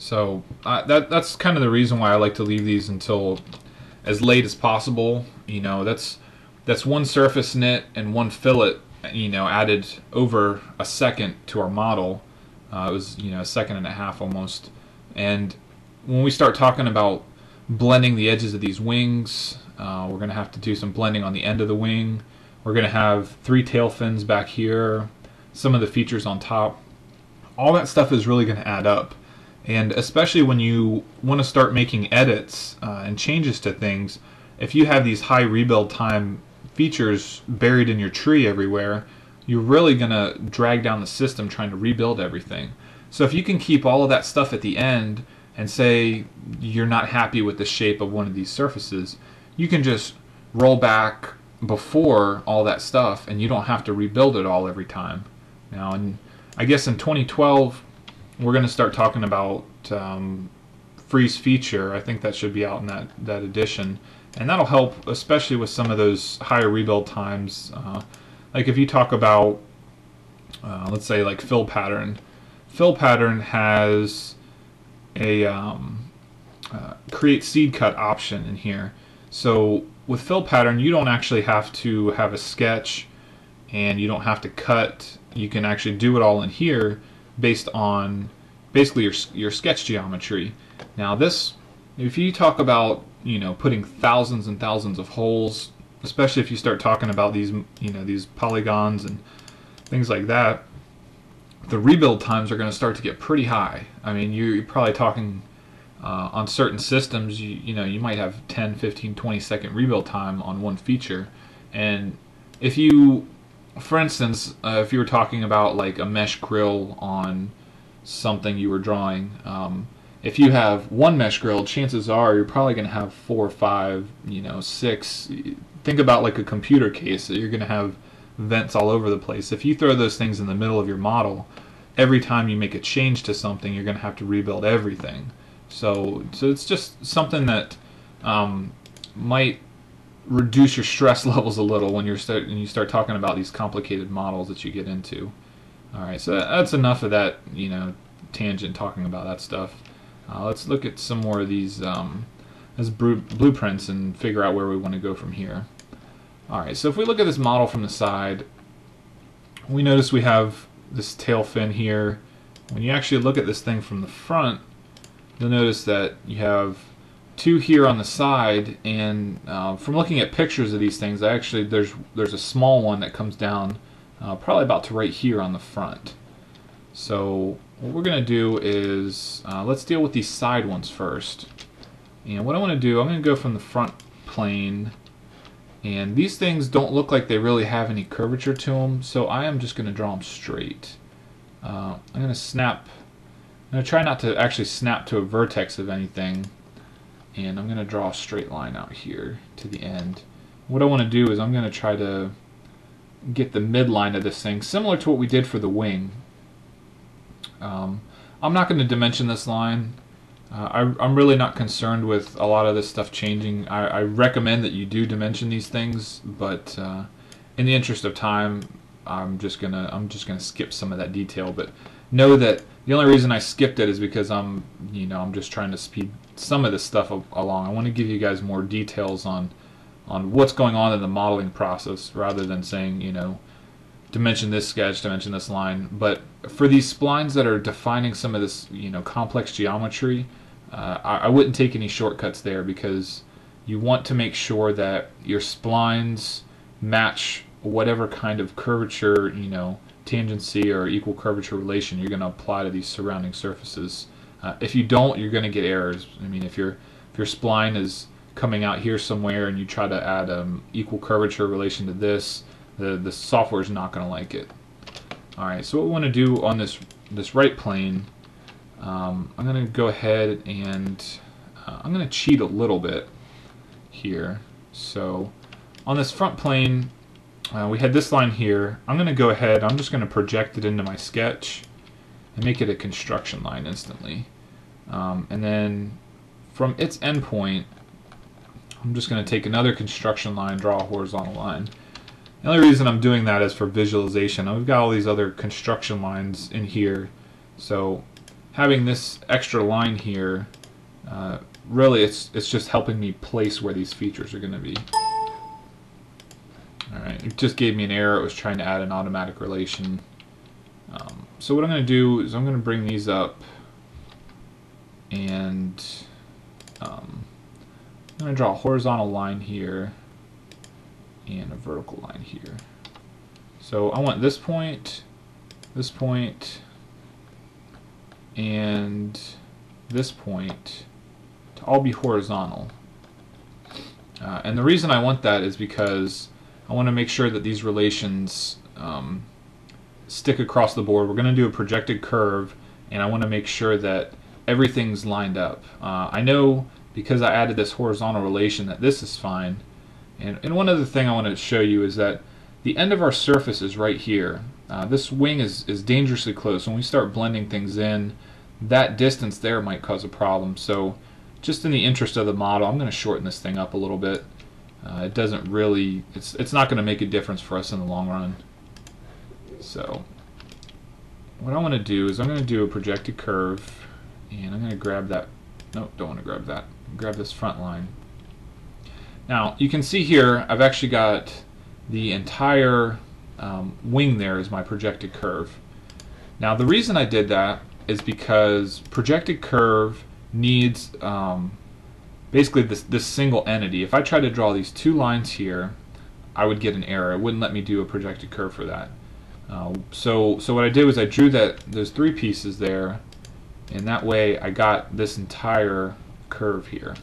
So that's kind of the reason why I like to leave these until as late as possible. You know, that's one surface knit and one fillet, you know, added over a second to our model. It was, you know, a second and a half almost. And when we start talking about blending the edges of these wings, we're going to have to do some blending on the end of the wing. We're going to have 3 tail fins back here, some of the features on top. All that stuff is really going to add up. And especially when you want to start making edits and changes to things, if you have these high rebuild time features buried in your tree everywhere, you're really going to drag down the system trying to rebuild everything. So if you can keep all of that stuff at the end, and say you're not happy with the shape of one of these surfaces, you can just roll back before all that stuff and you don't have to rebuild it all every time. Now, and I guess in 2012 we're going to start talking about freeze feature. I think that should be out in that edition, and that'll help especially with some of those higher rebuild times. Like if you talk about let's say like fill pattern has a create seed cut option in here. So with fill pattern, you don't actually have to have a sketch and you don't have to cut. You can actually do it all in here based on basically your sketch geometry. Now this, if you talk about, you know, putting thousands and thousands of holes, especially if you start talking about these, you know, these polygons and things like that, the rebuild times are going to start to get pretty high. I mean, you're probably talking on certain systems, you know, you might have 10, 15, 20 second rebuild time on one feature. And if you, for instance, if you were talking about like a mesh grill on something you were drawing, if you have one mesh grill, chances are you're probably going to have 4 or 5, you know, 6. Think about like a computer case. You're going to have vents all over the place. If you throw those things in the middle of your model, every time you make a change to something, you're going to have to rebuild everything. So it's just something that might reduce your stress levels a little when you start talking about these complicated models that you get into. All right, so that's enough of that, you know, tangent talking about that stuff. Let's look at some more of these as blueprints and figure out where we want to go from here. Alright, so if we look at this model from the side, we notice we have this tail fin here. When you actually look at this thing from the front, you'll notice that you have 2 here on the side, and from looking at pictures of these things, there's a small one that comes down probably about to right here on the front. So what we're going to do is let's deal with these side ones first. And what I want to do, I'm going to go from the front plane. And these things don't look like they really have any curvature to them, so I am just going to draw them straight. I'm going to snap. I'm going to try not to actually snap to a vertex of anything, and I'm going to draw a straight line out here to the end. What I want to do is I'm going to try to get the midline of this thing, similar to what we did for the wing. I'm not going to dimension this line. I'm really not concerned with a lot of this stuff changing. I recommend that you do dimension these things, but in the interest of time, I'm just gonna skip some of that detail. But know that the only reason I skipped it is because I'm just trying to speed some of this stuff along. I want to give you guys more details on what's going on in the modeling process, rather than saying, you know, dimension this sketch, dimension this line. But for these splines that are defining some of this, you know, complex geometry, I wouldn't take any shortcuts there, because you want to make sure that your splines match whatever kind of curvature, you know, tangency or equal curvature relation you're going to apply to these surrounding surfaces. If you don't, you're going to get errors. I mean, if your spline is coming out here somewhere and you try to add equal curvature relation to this, the software is not going to like it. All right, so what we want to do on this right plane, I'm going to go ahead and I'm going to cheat a little bit here. So on this front plane, we had this line here. I'm going to go ahead, I'm just going to project it into my sketch and make it a construction line instantly. And then from its endpoint, I'm just going to take another construction line, draw a horizontal line. The only reason I'm doing that is for visualization. We've got all these other construction lines in here, so having this extra line here, really it's just helping me place where these features are going to be. Alright, it just gave me an error. It was trying to add an automatic relation. So what I'm going to do is I'm going to bring these up, and I'm going to draw a horizontal line here and a vertical line here. So I want this point, and this point to all be horizontal. And the reason I want that is because I want to make sure that these relations stick across the board. We're going to do a projected curve, and I want to make sure that everything's lined up. I know because I added this horizontal relation that this is fine. And one other thing I want to show you is that the end of our surface is right here. This wing is dangerously close. When we start blending things in, that distance there might cause a problem. So just in the interest of the model, I'm going to shorten this thing up a little bit. It doesn't really, it's not going to make a difference for us in the long run. So what I want to do is I'm going to do a projected curve, and I'm going to grab that, nope, don't want to grab that, grab this front line. Now you can see here I've actually got the entire wing there is my projected curve. Now the reason I did that is because projected curve needs basically this single entity. If I try to draw these two lines here, I would get an error. It wouldn't let me do a projected curve for that. So what I did was I drew those three pieces there, and that way I got this entire curve here.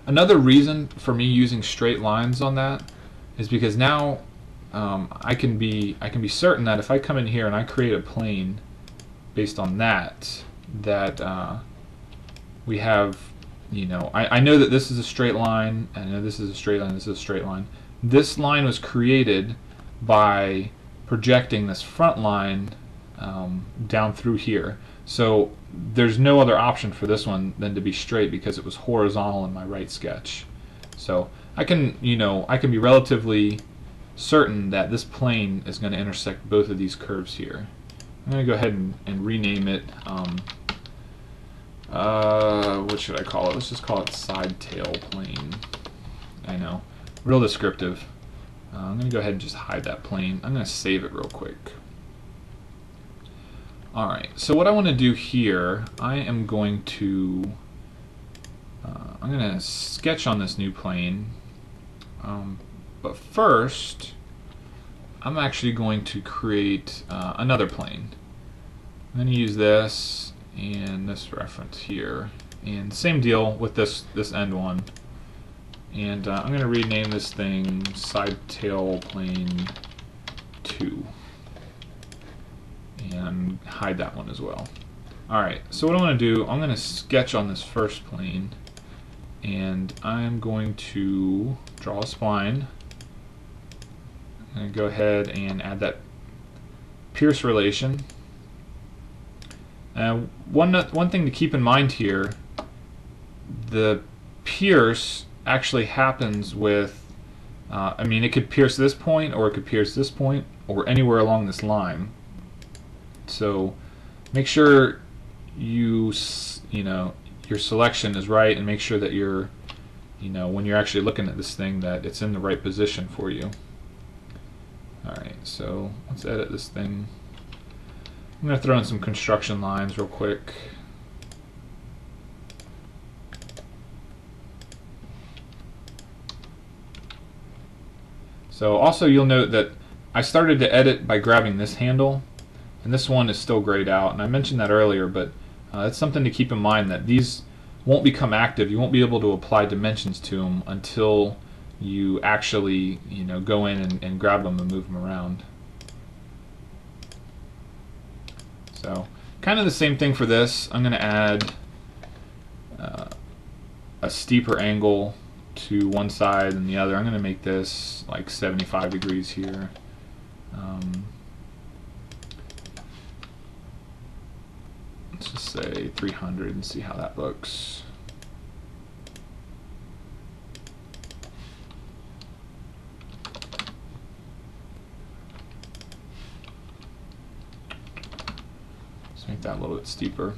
Another reason for me using straight lines on that is because now I can be certain that if I come in here and I create a plane based on that we have, you know, I know that this is a straight line, I know this is a straight line, this is a straight line. This line was created by projecting this front line down through here. So there's no other option for this one than to be straight because it was horizontal in my right sketch. So I can, you know, I can be relatively certain that this plane is going to intersect both of these curves here. I'm going to go ahead and rename it. What should I call it? Let's just call it side tail plane. I know, real descriptive. I'm going to go ahead and just hide that plane. I'm going to save it real quick. Alright, so what I want to do here, I am going to sketch on this new plane. But first, I'm actually going to create another plane. I'm going to use this and this reference here. And same deal with this end one. And I'm going to rename this thing side tail plane 2. And hide that one as well. Alright, so what I want to do, I'm going to sketch on this first plane, and I'm going to draw a spline. I'm going to go ahead and add that pierce relation. One thing to keep in mind here, the pierce actually happens with, I mean, it could pierce this point, or it could pierce this point, or anywhere along this line. So make sure you know, your selection is right, and make sure that you're, you know, when you're actually looking at this thing, that it's in the right position for you. Alright, so let's edit this thing. I'm going to throw in some construction lines real quick. So also you'll note that I started to edit by grabbing this handle, and this one is still grayed out, and I mentioned that earlier, but it's something to keep in mind that these won't become active. You won't be able to apply dimensions to them until you actually, you know, go in and grab them and move them around. So kind of the same thing for this. I'm going to add a steeper angle to one side than the other. I'm going to make this like 75 degrees here. Let's just say 300 and see how that looks. Let's make that a little bit steeper.